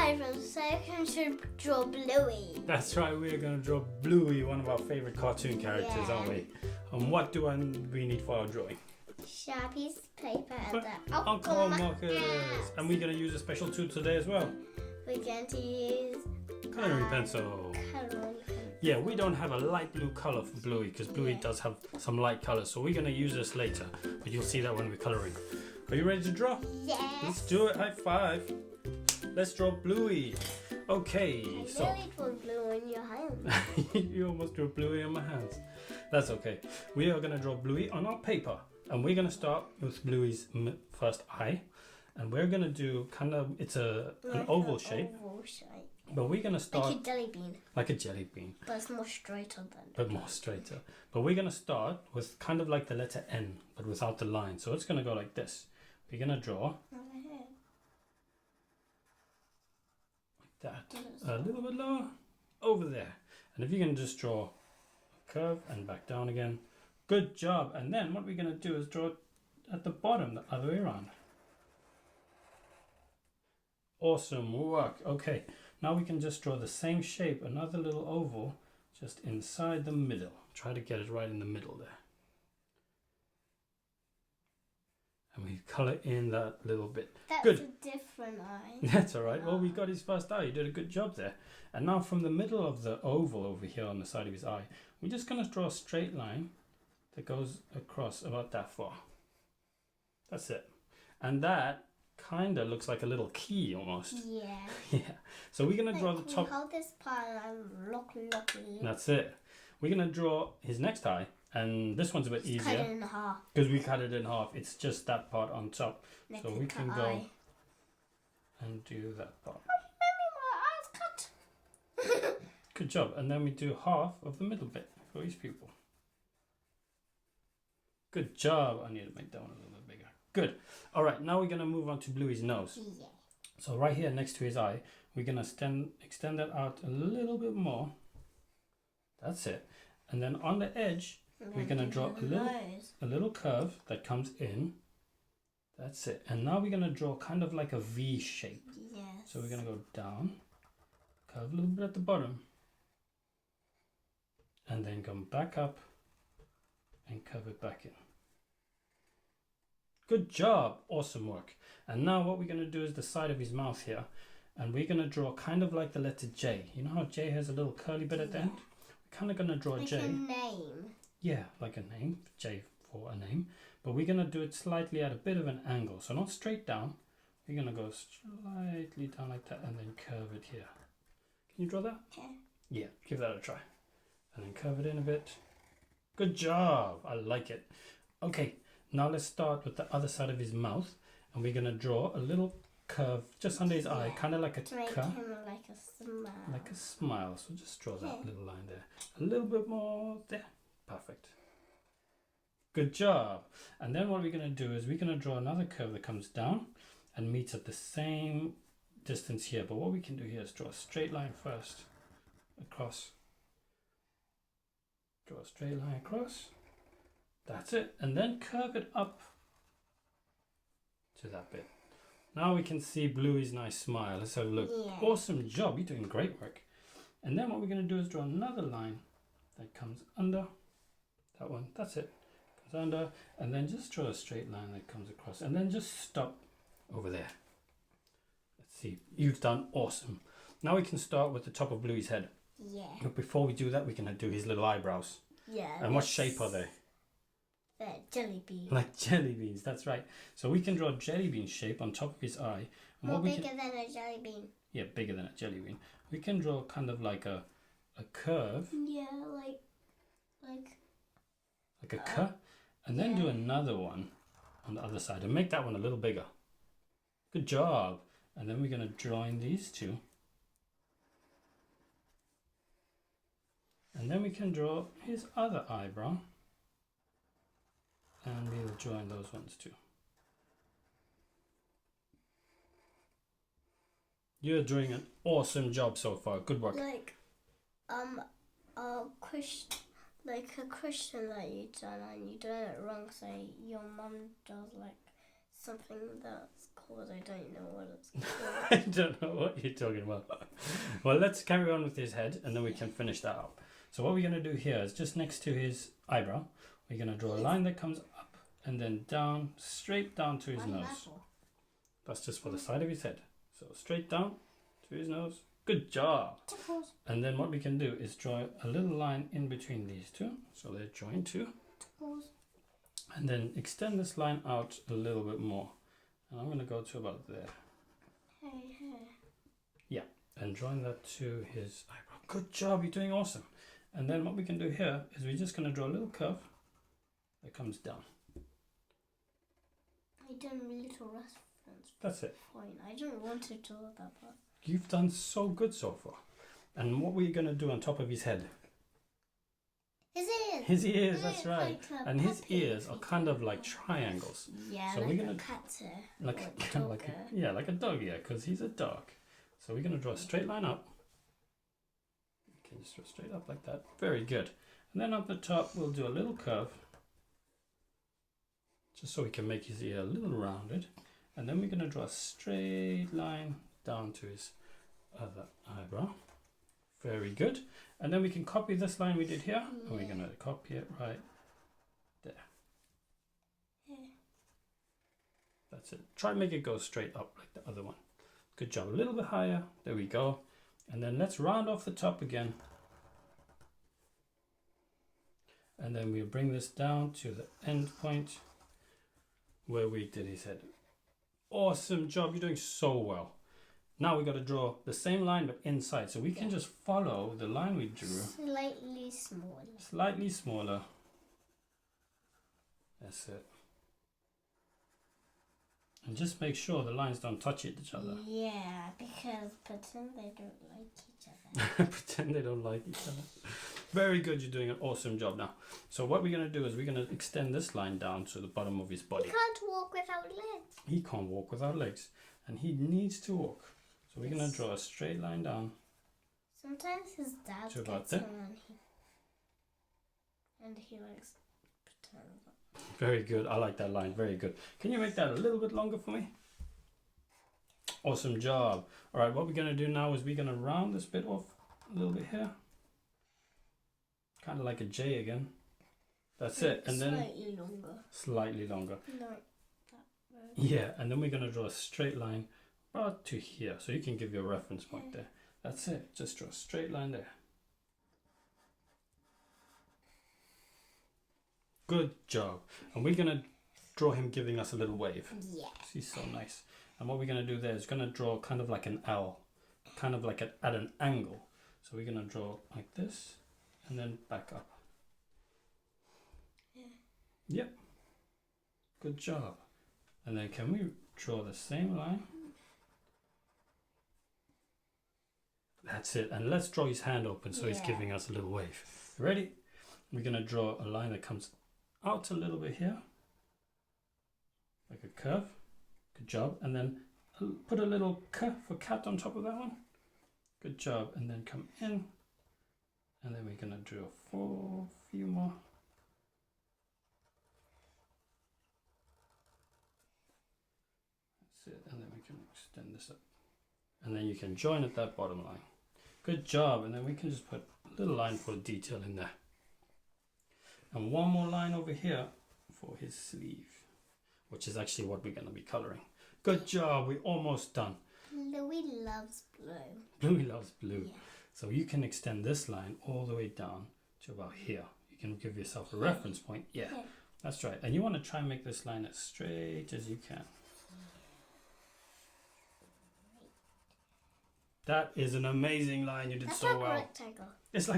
Hi everyone, so welcome to Draw Bluey. That's right, we're going to draw Bluey, one of our favourite cartoon characters, aren't we? And what do we need for our drawing? Sharpies, paper, and the alcohol markers. And we're going to use a special tool today as well. We're going to use Colouring pencil. Yeah, we don't have a light blue colour for Bluey because Bluey does have some light colours, so we're going to use this later. But you'll see that when we're colouring. Are you ready to draw? Yes. Let's do it. High five. Let's draw Bluey. Okay, so I really drew blue in your hand. you almost drew Bluey on my hands. That's okay. We are going to draw Bluey on our paper, and we're going to start with Bluey's first eye, and we're going to do kind of an oval shape. But we're going to start like a jelly bean. Like a jelly bean. But it's more straighter than. But more straighter. But we're going to start with kind of like the letter N, but without the line. So it's going to go like this. We're going to draw that a little bit lower over there, and if you can just draw a curve and back down again, good job. And then what we're going to do is draw at the bottom the other way around. Awesome work. Okay, now we can just draw the same shape, another little oval just inside the middle. Try to get it right in the middle there, and we color in that little bit. That's good. A different eye. That's all right. Well, we got his first eye. You did a good job there. And now from the middle of the oval over here on the side of his eye, we're just going to draw a straight line that goes across about that far. That's it. And that kind of looks like a little key almost. Yeah. Yeah. So we're going to draw the Can top. you hold this part and look. That's it. We're going to draw his next eye. And this one's a bit easier. Cut it in half. Because we cut it in half. It's just that part on top. Make so we can go and do that part. My eyes cut. Good job. And then we do half of the middle bit for each pupil. Good job. I need to make that one a little bit bigger. Good. All right, now we're going to move on to Bluey's nose. Yeah. So right here next to his eye, we're going to extend that out a little bit more. That's it. And then on the edge, we're going to draw a little curve that comes in. That's it. And now we're going to draw kind of like a V shape. Yes. So we're going to go down, curve a little bit at the bottom, and then come back up and curve it back in. Good job. Awesome work. And now what we're going to do is the side of his mouth here, and we're going to draw kind of like the letter J. You know how J has a little curly bit at the end? We're kind of going to draw like J. A name. Yeah, like a name. J for a name. But we're going to do it slightly at a bit of an angle. So not straight down. We're going to go slightly down like that and then curve it here. Can you draw that? Okay. Yeah, give that a try. And then curve it in a bit. Good job. I like it. Okay, now let's start with the other side of his mouth. And we're going to draw a little curve just under his eye, kind of like a to make curve. him like a smile. Like a smile. So just draw that little line there. A little bit more there. Perfect. Good job. And then what we're going to do is we're going to draw another curve that comes down and meets at the same distance here. But what we can do here is draw a straight line first across. Draw a straight line across. That's it. And then curve it up to that bit. Now we can see Bluey's nice smile. Let's have a look. Yeah. Awesome job. You're doing great work. And then what we're going to do is draw another line that comes under that one. That's it. Goes under, and then just draw a straight line that comes across, and then just stop over there. Let's see. You've done awesome. Now we can start with the top of Bluey's head. Yeah. But before we do that, we're going to do his little eyebrows. Yeah. And what shape are they? They're jelly beans. Like jelly beans. That's right. So we can draw a jelly bean shape on top of his eye. And More bigger than a jelly bean. Yeah, bigger than a jelly bean. We can draw kind of like a curve. Yeah, like a cut, and then do another one on the other side and make that one a little bigger. Good job. And then we're going to join these two, and then we can draw his other eyebrow, and we'll join those ones too. You're doing an awesome job so far. Good work. like a question that you've done and you done it wrong, so your mum does like something that's called. I don't know what it's called. I don't know what you're talking about. Well, let's carry on with his head and then we can finish that up. So what we're going to do here is just next to his eyebrow, we're going to draw a line that comes up and then down, straight down to his nose. Level. That's just for the side of his head. So straight down to his nose. Good job. Tickles. And then what we can do is draw a little line in between these two. So they're joined two. Tickles. And then extend this line out a little bit more. And I'm going to go to about there. Hey, hey. Yeah, and join that to his eyebrow. Good job, you're doing awesome. And then what we can do here is we're just going to draw a little curve that comes down. I done a little reference. That's it. Fine. I don't want to draw that part. You've done so good so far. And what we're going to do on top of his head? His ears. His ears, that's Like right. a And his puppy. ears are kind of like triangles. Yeah, So like we're a gonna cat's ear. like Or like dogger. yeah, like a dog, yeah, because he's a dog. So we're going to draw a straight line up. You can just draw straight up like that. Very good. And then up the top, we'll do a little curve, just so we can make his ear a little rounded. And then we're going to draw a straight line down to his other eyebrow. Very good. And then we can copy this line we did here, and we're going to copy it right there. Yeah. That's it. Try and make it go straight up like the other one. Good job. A little bit higher. There we go. And then let's round off the top again. And then we'll bring this down to the end point where we did his head. Awesome job. You're doing so well. Now we got to draw the same line but inside. So we can just follow the line we drew. Slightly smaller. Slightly smaller. That's it. And just make sure the lines don't touch each other. Yeah, because pretend they don't like each other. Pretend they don't like each other. Very good, you're doing an awesome job now. So what we're going to do is we're going to extend this line down to the bottom of his body. He can't walk without legs. He can't walk without legs. And he needs to walk. So we're going to draw a straight line down. Sometimes his dad To about gets there. him and he likes pretend. Very good, I like that line, very good. Can you make that a little bit longer for me? Awesome job. All right, what we're going to do now is we're going to round this bit off a little bit here. Kind of like a J again. That's it. And then Slightly longer. slightly longer. No, that road. Yeah, and then we're going to draw a straight line about to here. So you can give your reference point there. That's it. Just draw a straight line there. Good job. And we're going to draw him giving us a little wave. Yeah. He's so nice. And what we're going to do there is going to draw kind of like an L. Kind of like at an angle. So we're going to draw like this. And then back up. Yeah. Yep. Good job. And then can we draw the same line? That's it. And let's draw his hand open so he's Yeah. giving us a little wave. Ready? We're going to draw a line that comes out a little bit here. Like a curve. Good job. And then put a little K for cat on top of that one. Good job. And then come in. And then we're going to draw a few more. That's it. And then we can extend this up. And then you can join at that bottom line. Good job. And then we can just put a little line for detail in there. And one more line over here for his sleeve, which is actually what we're going to be coloring. Good job. We're almost done. Louis loves blue. Bluey loves blue. Yeah. So you can extend this line all the way down to about here. You can give yourself a reference point. Yeah, Yeah. that's right. And you want to try and make this line as straight as you can. That is an amazing line. You did That's so like a well. rectangle. It's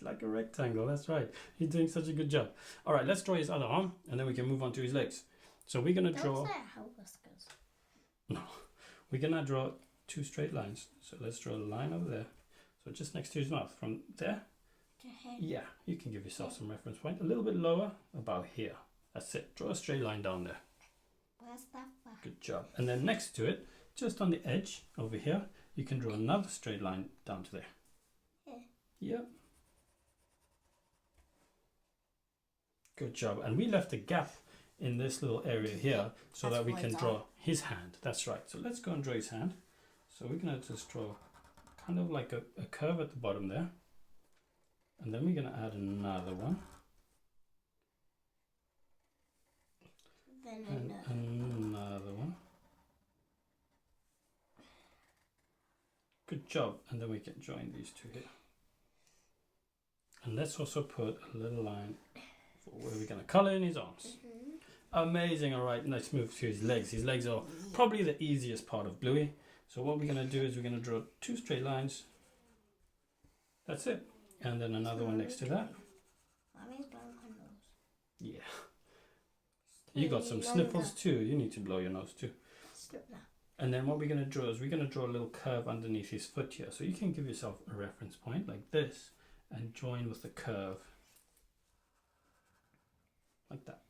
like a rectangle. That's right. You're doing such a good job. All right, let's draw his other arm, and then we can move on to his legs. So we're gonna draw. Don't say how whiskers. No, we're gonna draw two straight lines. So let's draw a line over there. So just next to his mouth, from there. To head. Yeah, you can give yourself some reference point. A little bit lower, about here. That's it. Draw a straight line down there. Where's that for? Good job. And then next to it, just on the edge over here, you can draw another straight line down to there. Yeah. Yep. Good job. And we left a gap in this little area here so That's that we why can it's draw on. his hand. That's right. So let's go and draw his hand. So we're going to just draw kind of like a curve at the bottom there. And then we're going to add another one. Then And another one. Good job. And then we can join these two here. And let's also put a little line for where we're going to color in his arms. Amazing. All right, let's move to his legs. His legs are probably the easiest part of Bluey. So what we're going to do is we're going to draw 2 straight lines. That's it. And then another one next to that. Mommy's blowing her nose. Yeah. You got some sniffles too. You need to blow your nose too. Snip now. And then what we're going to draw is we're going to draw a little curve underneath his foot here. So you can give yourself a reference point like this and join with the curve. Like that.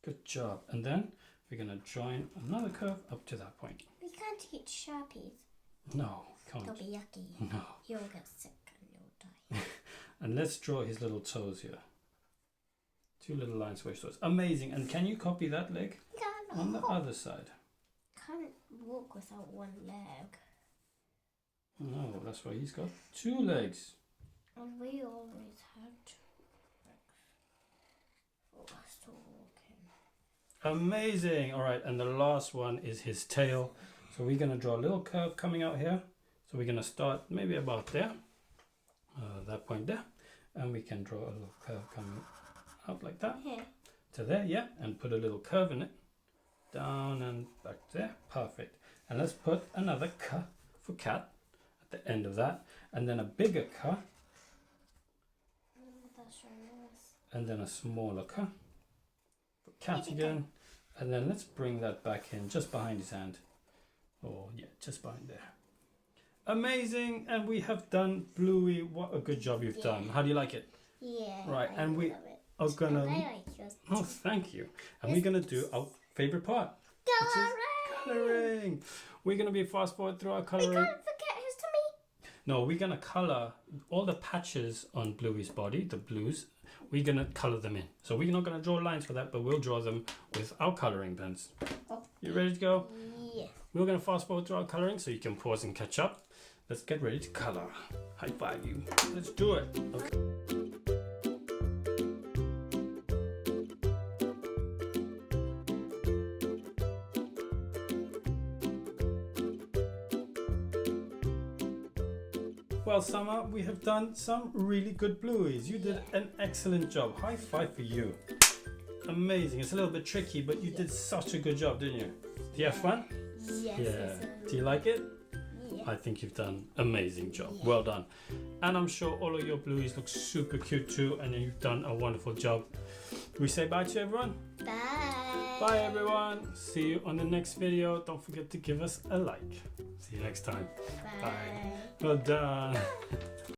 Good job. And then we're going to join another curve up to that point. We can't eat Sharpies. No, can't. They'll be yucky. No. You'll get sick and you'll die. And let's draw his little toes here. 2 little lines for his toes. Amazing. And can you copy that leg on the other side? Can't walk without one leg. No, that's why he's got 2 legs. And we always had 2 legs for us to walk in. Amazing. All right, and the last one is his tail. So we're going to draw a little curve coming out here. So we're going to start maybe about there, that point there, and we can draw a little curve coming up like that. Here. To there, yeah, and put a little curve in it. Down and back there. Perfect. And let's put another K for cat at the end of that, and then a bigger K, That's your nose. and then a smaller K for cat again. And then let's bring that back in just behind his hand. Oh, yeah, just behind there. Amazing. And we have done Bluey. What a good job you've done. How do you like it? Yeah. Right, I and we love it. are going I to... like yours. Oh, thank you. And we're going to do our favorite part. Coloring. Coloring. We're going to be fast forward through our We coloring. can't forget his tummy. No, we're going to color all the patches on Bluey's body, the blues. We're going to color them in. So we're not going to draw lines for that, but we'll draw them with our coloring pens. You ready to go? Yeah. We're going to fast forward through our coloring so you can pause and catch up. Let's get ready to color. High five you. Let's do it. Okay. Well, Summer, we have done some really good Blueys. You did an excellent job. High five for you. Amazing. It's a little bit tricky, but you did such a good job, didn't you? Do you have fun? Yes. Yeah. Do you like it? Yeah. I think you've done an amazing job. Well done. And I'm sure all of your Blueys look super cute too, and you've done a wonderful job. We say bye to everyone. Bye. Bye everyone. See you on the next video. Don't forget to give us a like. See you next time. Bye. Well done.